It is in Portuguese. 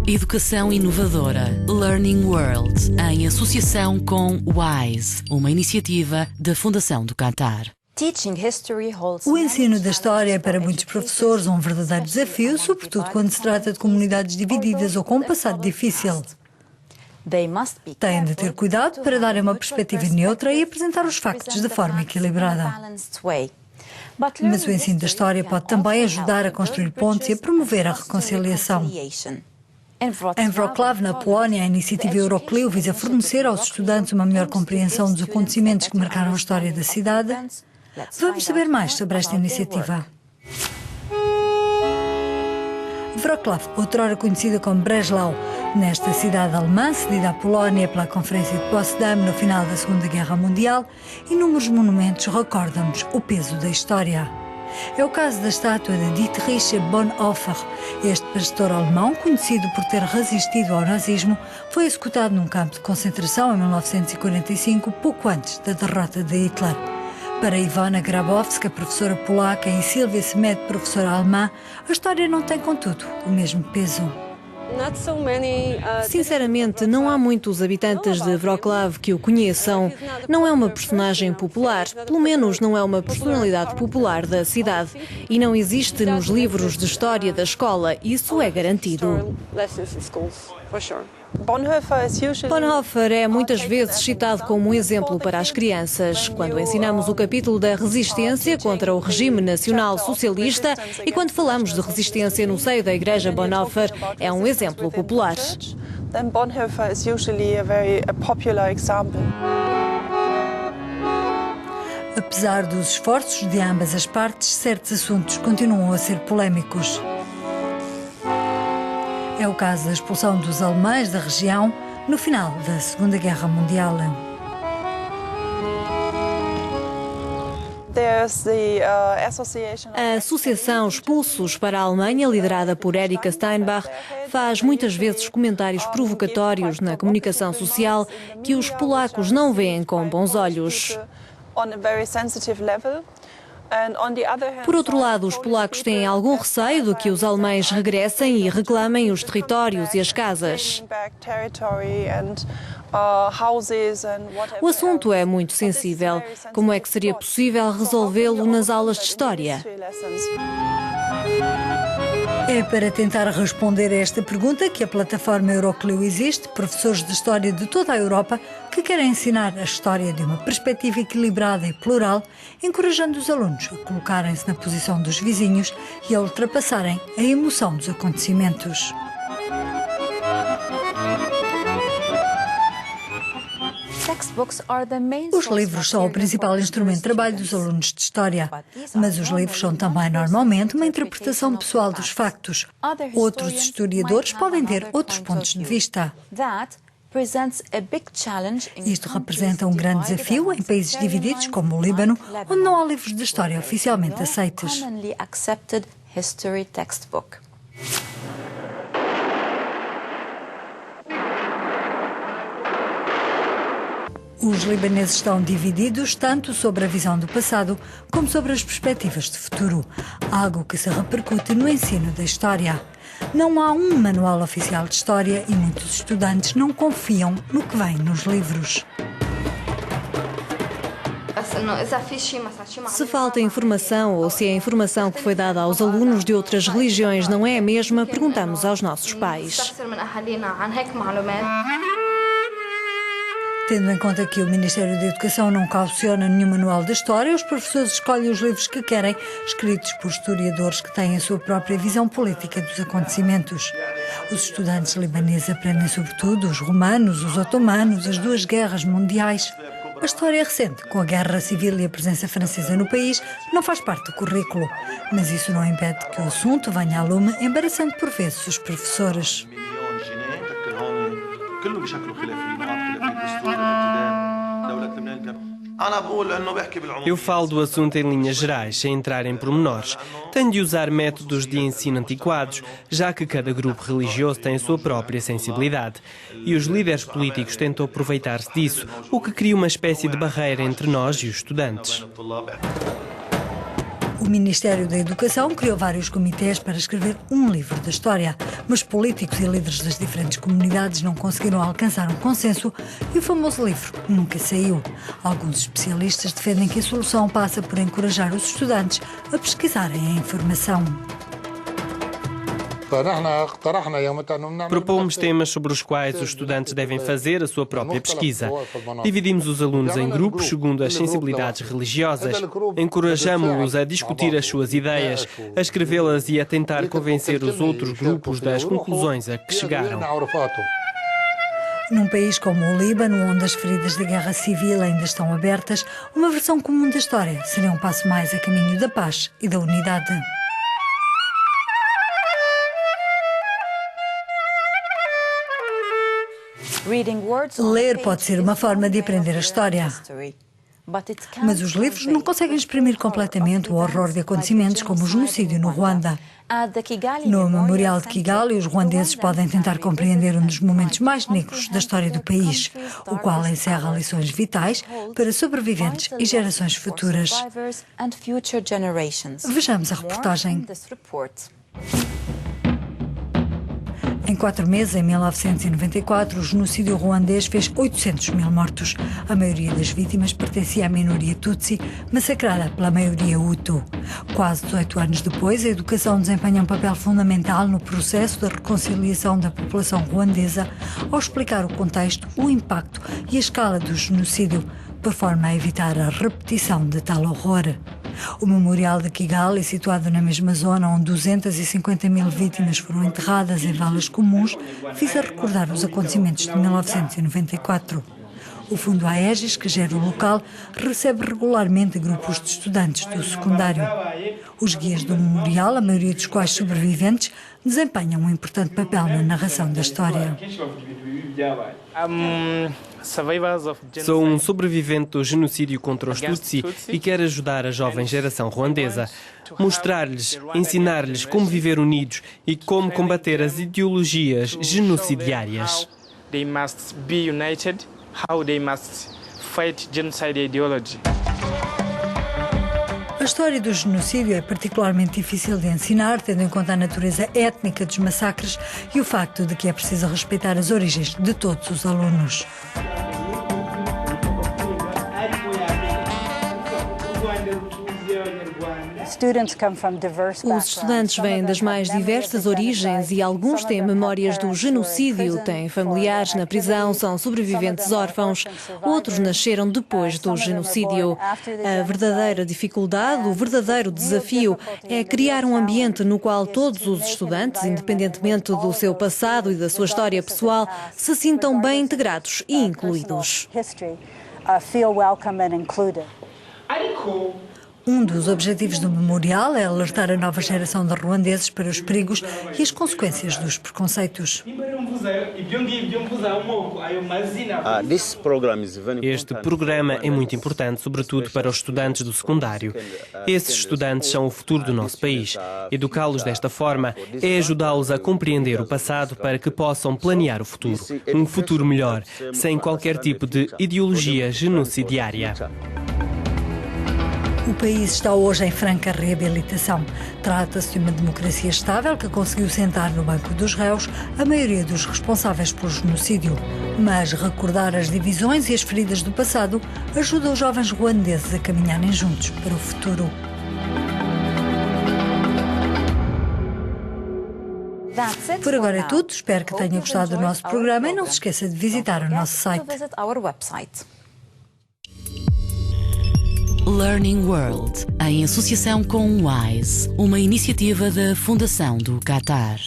Educação inovadora Learning World, em associação com WISE, uma iniciativa da Fundação do Qatar. O ensino da história é para muitos professores um verdadeiro desafio, sobretudo quando se trata de comunidades divididas ou com um passado difícil. Têm de ter cuidado para darem uma perspectiva neutra e apresentar os factos de forma equilibrada. Mas o ensino da história pode também ajudar a construir pontes e a promover a reconciliação. Em Wrocław, na Polónia, a iniciativa Euroclio visa fornecer aos estudantes uma melhor compreensão dos acontecimentos que marcaram a história da cidade. Vamos saber mais sobre esta iniciativa. Wrocław, outrora conhecida como Breslau, nesta cidade alemã, cedida à Polónia pela Conferência de Potsdam no final da Segunda Guerra Mundial, inúmeros monumentos recordam-nos o peso da história. É o caso da estátua de Dietrich Bonhoeffer. Este pastor alemão, conhecido por ter resistido ao nazismo, foi executado num campo de concentração em 1945, pouco antes da derrota de Hitler. Para Ivona Grabowska, professora polaca, e Silvia Semed, professora alemã, a história não tem, contudo, o mesmo peso. Sinceramente, não há muitos habitantes de Wrocław que o conheçam. Não é uma personagem popular, pelo menos não é uma personalidade popular da cidade. E não existe nos livros de história da escola, isso é garantido. Bonhoeffer é muitas vezes citado como um exemplo para as crianças, quando ensinamos o capítulo da resistência contra o regime nacional socialista e quando falamos de resistência no seio da Igreja. Bonhoeffer é um exemplo popular. Apesar dos esforços de ambas as partes, certos assuntos continuam a ser polémicos. É o caso da expulsão dos alemães da região no final da Segunda Guerra Mundial. A Associação Expulsos para a Alemanha, liderada por Erika Steinbach, faz muitas vezes comentários provocatórios na comunicação social que os polacos não veem com bons olhos. Por outro lado, os polacos têm algum receio de que os alemães regressem e reclamem os territórios e as casas. O assunto é muito sensível. Como é que seria possível resolvê-lo nas aulas de história? É para tentar responder a esta pergunta que a plataforma Euroclio existe, professores de história de toda a Europa que querem ensinar a história de uma perspectiva equilibrada e plural, encorajando os alunos a colocarem-se na posição dos vizinhos e a ultrapassarem a emoção dos acontecimentos. Os livros são o principal instrumento de trabalho dos alunos de história, mas os livros são também normalmente uma interpretação pessoal dos factos. Outros historiadores podem ter outros pontos de vista. Isto representa um grande desafio em países divididos como o Líbano, onde não há livros de história oficialmente aceitos. Os libaneses estão divididos tanto sobre a visão do passado como sobre as perspectivas de futuro, algo que se repercute no ensino da história. Não há um manual oficial de história e muitos estudantes não confiam no que vem nos livros. Se falta informação ou se a informação que foi dada aos alunos de outras religiões não é a mesma, perguntamos aos nossos pais. Tendo em conta que o Ministério da Educação não cauciona nenhum manual da história, os professores escolhem os livros que querem, escritos por historiadores que têm a sua própria visão política dos acontecimentos. Os estudantes libaneses aprendem sobretudo os romanos, os otomanos, as duas guerras mundiais. A história recente, com a guerra civil e a presença francesa no país, não faz parte do currículo. Mas isso não impede que o assunto venha à lume, embaraçando por vezes os professores. Eu falo do assunto em linhas gerais, sem entrar em pormenores. Tenho de usar métodos de ensino antiquados, já que cada grupo religioso tem a sua própria sensibilidade. E os líderes políticos tentam aproveitar-se disso, o que cria uma espécie de barreira entre nós e os estudantes. O Ministério da Educação criou vários comitês para escrever um livro da história, mas políticos e líderes das diferentes comunidades não conseguiram alcançar um consenso e o famoso livro nunca saiu. Alguns especialistas defendem que a solução passa por encorajar os estudantes a pesquisarem a informação. Propomos temas sobre os quais os estudantes devem fazer a sua própria pesquisa. Dividimos os alunos em grupos segundo as sensibilidades religiosas. Encorajamo-los a discutir as suas ideias, a escrevê-las e a tentar convencer os outros grupos das conclusões a que chegaram. Num país como o Líbano, onde as feridas da guerra civil ainda estão abertas, uma versão comum da história seria um passo mais a caminho da paz e da unidade. Ler pode ser uma forma de aprender a história. Mas os livros não conseguem exprimir completamente o horror de acontecimentos como o genocídio no Ruanda. No Memorial de Kigali, os ruandeses podem tentar compreender um dos momentos mais negros da história do país, o qual encerra lições vitais para sobreviventes e gerações futuras. Vejamos a reportagem. Em 4 meses, em 1994, o genocídio ruandês fez 800 mil mortos. A maioria das vítimas pertencia à minoria Tutsi, massacrada pela maioria Hutu. Quase 18 anos depois, a educação desempenha um papel fundamental no processo da reconciliação da população ruandesa, ao explicar o contexto, o impacto e a escala do genocídio, por forma a evitar a repetição de tal horror. O Memorial de Kigali, situado na mesma zona onde 250 mil vítimas foram enterradas em valas comuns, visa recordar os acontecimentos de 1994. O Fundo Aegis, que gera o local, recebe regularmente grupos de estudantes do secundário. Os guias do memorial, a maioria dos quais sobreviventes, desempenham um importante papel na narração da história. Sou um sobrevivente do genocídio contra os Tutsi e quero ajudar a jovem geração ruandesa. Mostrar-lhes, ensinar-lhes como viver unidos e como combater as ideologias genocidiárias. A história do genocídio é particularmente difícil de ensinar, tendo em conta a natureza étnica dos massacres e o facto de que é preciso respeitar as origens de todos os alunos. Os estudantes vêm das mais diversas origens e alguns têm memórias do genocídio, têm familiares na prisão, são sobreviventes órfãos, outros nasceram depois do genocídio. A verdadeira dificuldade, o verdadeiro desafio é criar um ambiente no qual todos os estudantes, independentemente do seu passado e da sua história pessoal, se sintam bem integrados e incluídos. Um dos objetivos do memorial é alertar a nova geração de ruandeses para os perigos e as consequências dos preconceitos. Este programa é muito importante, sobretudo para os estudantes do secundário. Esses estudantes são o futuro do nosso país. Educá-los desta forma é ajudá-los a compreender o passado para que possam planear o futuro. Um futuro melhor, sem qualquer tipo de ideologia genocidiária. O país está hoje em franca reabilitação. Trata-se de uma democracia estável que conseguiu sentar no banco dos réus a maioria dos responsáveis pelo genocídio. Mas recordar as divisões e as feridas do passado ajuda os jovens ruandeses a caminharem juntos para o futuro. Por agora é tudo. Espero que tenha gostado do nosso programa e não se esqueça de visitar o nosso site. Learning World, em associação com WISE, uma iniciativa da Fundação do Qatar.